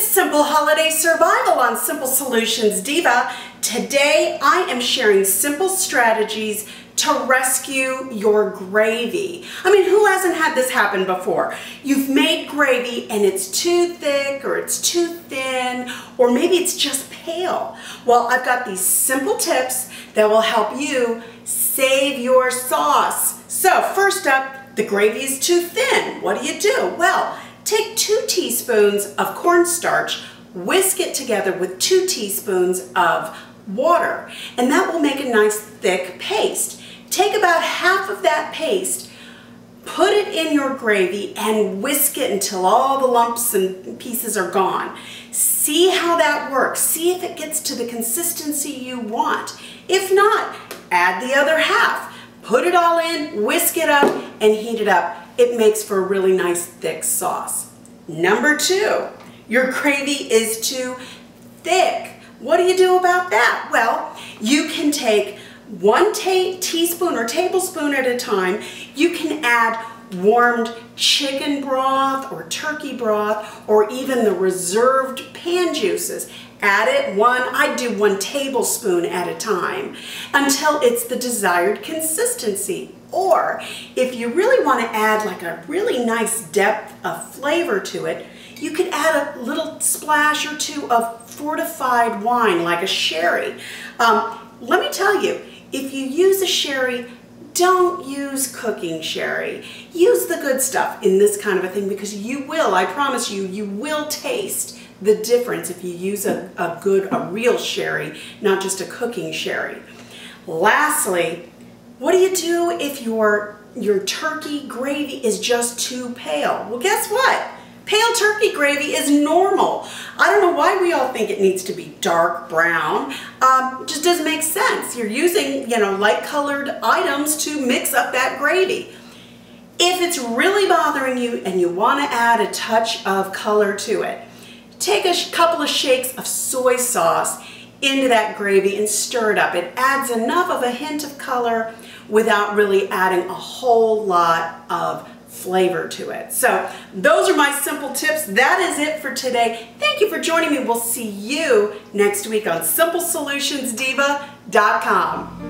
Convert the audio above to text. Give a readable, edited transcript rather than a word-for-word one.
It's Simple Holiday Survival on Simple Solutions Diva. Today I am sharing simple strategies to rescue your gravy. I mean, who hasn't had this happen before? You've made gravy and it's too thick or it's too thin or maybe it's just pale. Well, I've got these simple tips that will help you save your sauce. So first up, the gravy is too thin. What do? Well, take 2 teaspoons of cornstarch, whisk it together with 2 teaspoons of water, and that will make a nice thick paste. Take about half of that paste, put it in your gravy, and whisk it until all the lumps and pieces are gone. See how that works. See if it gets to the consistency you want. If not, add the other half. Put it all in, whisk it up, and heat it up. It makes for a really nice thick sauce. Number 2, your gravy is too thick. What do you do about that? Well, you can take 1 teaspoon or tablespoon at a time. You can add warmed chicken broth or turkey broth or even the reserved pan juices. Add it I do 1 tablespoon at a time until it's the desired consistency. Or if you really want to add like a really nice depth of flavor to it, you could add a little splash or 2 of fortified wine like a sherry. Let me tell you, if you use a sherry, don't use cooking sherry. Use the good stuff in this kind of a thing because you will, I promise you, you will taste the difference if you use a real sherry, not just a cooking sherry. Lastly, what do you do if your turkey gravy is just too pale? Well, guess what? Pale turkey gravy is normal. I don't know why we all think it needs to be dark brown. It just doesn't make sense. You're using, light colored items to mix up that gravy. If it's really bothering you and you want to add a touch of color to it, take a couple of shakes of soy sauce into that gravy and stir it up. It adds enough of a hint of color without really adding a whole lot of flavor to it. So those are my simple tips. That is it for today. Thank you for joining me. We'll see you next week on SimpleSolutionsDiva.com.